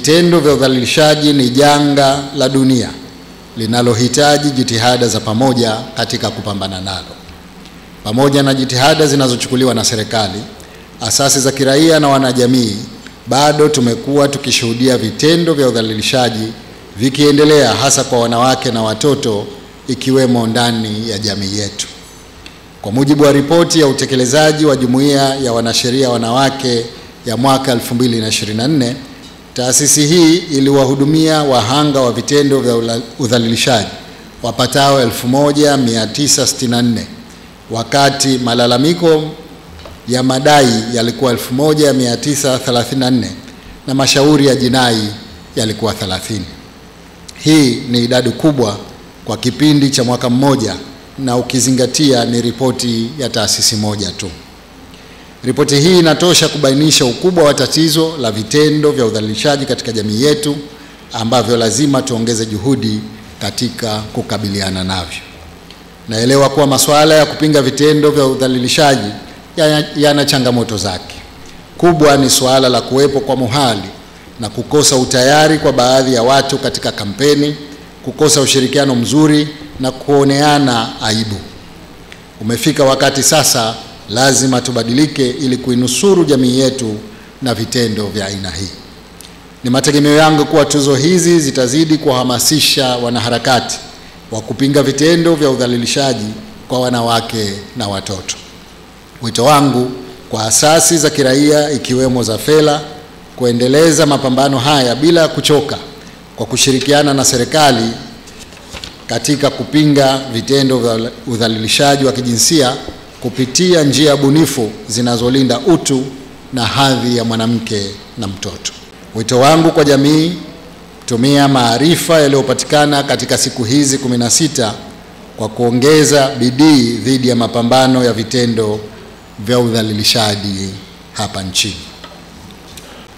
vitendo vya udhalilishaji ni janga la dunia linalohitaji jitihada za pamoja katika kupambana nalo. Pamoja na jitihada zinazochukuliwa na serikali, asasi za kiraia na wanajamii, bado tumekuwa tukishuhudia vitendo vya udhalilishaji vikiendelea, hasa kwa wanawake na watoto, ikiwemo ndani ya jamii yetu. Kwa mujibu wa ripoti ya utekelezaji wa Jumuiya ya Wanasheria Wanawake ya mwaka 2024, taasisi hii iliwahudumia wahanga wa vitendo vya udhalilishaji wapatao 1964, wakati malalamiko ya madai yalikuwa 1934 na mashauri ya jinai yalikuwa 30. Hii ni idadi kubwa kwa kipindi cha mwaka mmoja, na ukizingatia ni ripoti ya taasisi moja tu. Ripoti hii inatosha kubainisha ukubwa wa tatizo la vitendo vya udhalilishaji katika jamii yetu, ambavyo lazima tuongeze juhudi katika kukabiliana navyo. Naelewa kuwa masuala ya kupinga vitendo vya udhalilishaji yana changamoto zake. Kubwa ni suala la kuwepo kwa muhali na kukosa utayari kwa baadhi ya watu katika kampeni, kukosa ushirikiano mzuri na kuoneana aibu. Umefika wakati sasa lazima tubadilike ili kuinusuru jamii yetu na vitendo vya aina hii. Ni mategemeo yangu kuwa tuzo hizi zitazidi kuhamasisha wanaharakati wa kupinga vitendo vya udhalilishaji kwa wanawake na watoto. Wito wangu kwa asasi za kiraia ikiwemo za Fela kuendeleza mapambano haya bila kuchoka, kwa kushirikiana na serikali katika kupinga vitendo vya udhalilishaji wa kijinsia kupitia njia bunifu zinazolinda utu na hadhi ya mwanamke na mtoto. Wito wangu kwa jamii, tumia maarifa yaliyopatikana katika siku hizi 16 kwa kuongeza bidii dhidi ya mapambano ya vitendo vya udhalilishaji hapa nchini.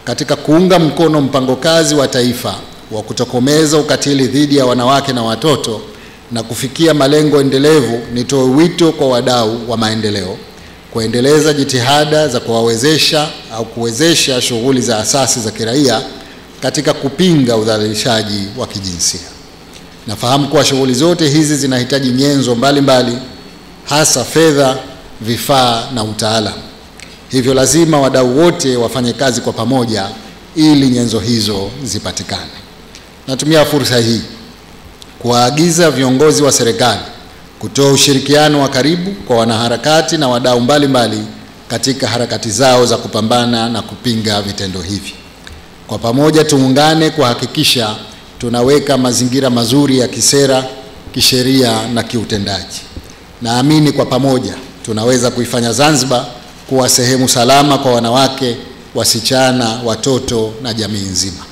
Katika kuunga mkono mpango kazi wa taifa wa kutokomeza ukatili dhidi ya wanawake na watoto na kufikia malengo endelevu, nitoe wito kwa wadau wa maendeleo kuendeleza jitihada za kuwezesha shughuli za asasi za kiraia katika kupinga udhalilishaji wa kijinsia. Nafahamu kuwa shughuli zote hizi zinahitaji nyenzo mbalimbali, hasa fedha, vifaa na utaalamu. Hivyo lazima wadau wote wafanye kazi kwa pamoja ili nyenzo hizo zipatikane. Natumia fursa hii kuwaagiza viongozi wa serikali kutoa ushirikiano wa karibu kwa wanaharakati na wadau mbalimbali katika harakati zao za kupambana na kupinga vitendo hivi. Kwa pamoja tuungane kuhakikisha tunaweka mazingira mazuri ya kisera, kisheria na kiutendaji. Naamini kwa pamoja tunaweza kuifanya Zanzibar kuwa sehemu salama kwa wanawake, wasichana, watoto na jamii nzima.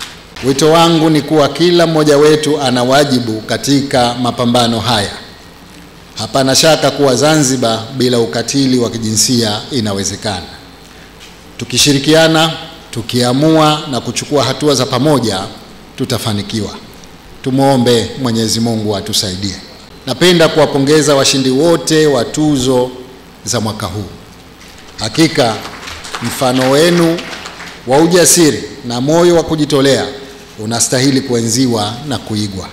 Wito wangu ni kuwa kila mmoja wetu ana wajibu katika mapambano haya. Hapana shaka kuwa Zanzibar bila ukatili wa kijinsia inawezekana. Tukishirikiana, tukiamua na kuchukua hatua za pamoja, tutafanikiwa. Tumuombe Mwenyezi Mungu atusaidie. Napenda kuwapongeza washindi wote wa tuzo za mwaka huu. Hakika mfano wenu wa ujasiri na moyo wa kujitolea unastahili kuenziwa na kuigwa.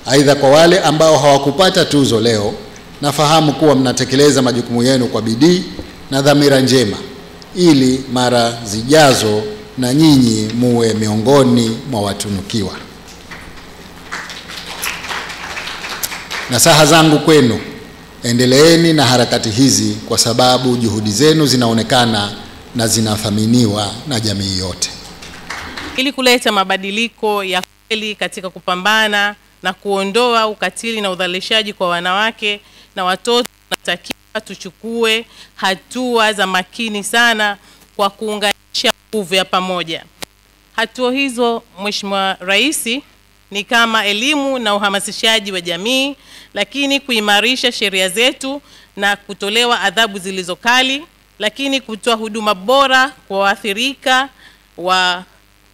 Aidha, kwa wale ambao hawakupata tuzo leo, nafahamu kuwa mnatekeleza majukumu yenu kwa bidii na dhamira njema ili mara zijazo na nyinyi muwe miongoni mwa watunukiwa. Nasaha zangu kwenu, endeleeni na harakati hizi kwa sababu juhudi zenu zinaonekana na zinathaminiwa na jamii yote. Ili kuleta mabadiliko ya kweli katika kupambana na kuondoa ukatili na udhalilishaji kwa wanawake na watoto, tunatakiwa tuchukue hatua za makini sana kwa kuunganisha nguvu ya pamoja. Hatua hizo, Mheshimiwa Rais, ni kama elimu na uhamasishaji wa jamii, lakini kuimarisha sheria zetu na kutolewa adhabu zilizokali, lakini kutoa huduma bora kwa waathirika wa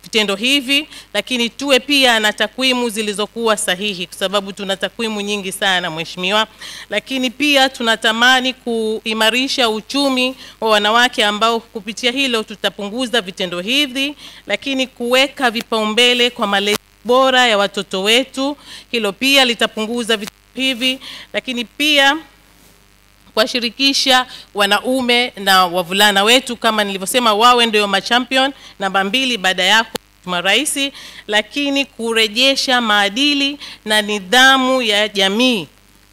vitendo hivi, lakini tuwe pia na takwimu zilizokuwa sahihi, kwa sababu tuna takwimu nyingi sana mheshimiwa. Lakini pia tunatamani kuimarisha uchumi wa wanawake, ambao kupitia hilo tutapunguza vitendo hivi, lakini kuweka vipaumbele kwa malezi bora ya watoto wetu, hilo pia litapunguza vitendo hivi. Lakini pia kuwashirikisha wanaume na wavulana wetu, kama nilivyosema, wawe ndio machampion namba 2 baada yako Rais, lakini kurejesha maadili na nidhamu ya jamii,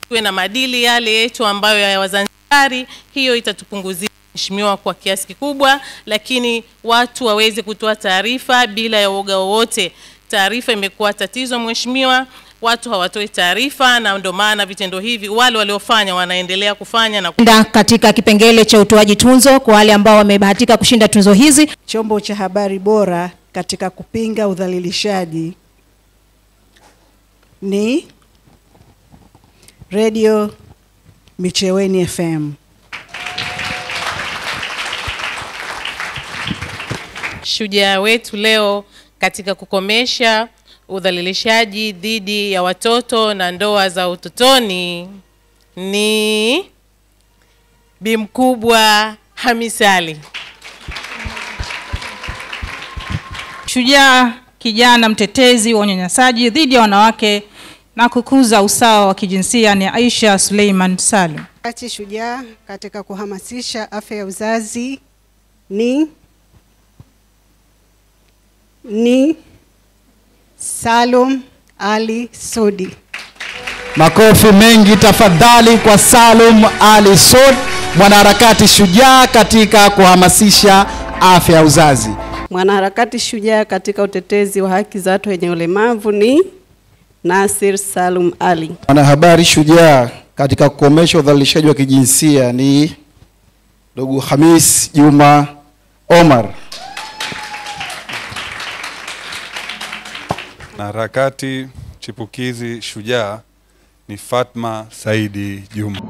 tuwe na maadili yale yetu ambayo ya Wazanzibari. Hiyo itatupunguzia mheshimiwa kwa kiasi kikubwa, lakini watu waweze kutoa taarifa bila ya uoga wowote. Taarifa imekuwa tatizo mheshimiwa, watu hawatoi taarifa, na ndio maana vitendo hivi wale waliofanya wanaendelea kufanya. Na katika kipengele cha utoaji tunzo kwa wale ambao wamebahatika kushinda tunzo hizi, chombo cha habari bora katika kupinga udhalilishaji ni Radio Micheweni FM. Shujaa wetu leo katika kukomesha udhalilishaji dhidi ya watoto na ndoa za utotoni ni Bi Mkubwa Hamisa Ali. Shujaa kijana mtetezi wa unyanyasaji dhidi ya wanawake na kukuza usawa wa kijinsia ni Aisha Suleiman Salum. Shujaa katika kuhamasisha afya ya uzazi ni Salum Ali Sudi. Makofi mengi tafadhali kwa Salum Ali Sudi, mwanaharakati shujaa katika kuhamasisha afya ya uzazi. Mwanaharakati shujaa katika utetezi wa haki za watu wenye ulemavu ni Nasir Salum Ali. Mwanahabari shujaa katika kukomesha udhalilishaji wa kijinsia ni ndugu Hamis Juma Omar. Mwanaharakati chipukizi shujaa ni Fatma Saidi Juma.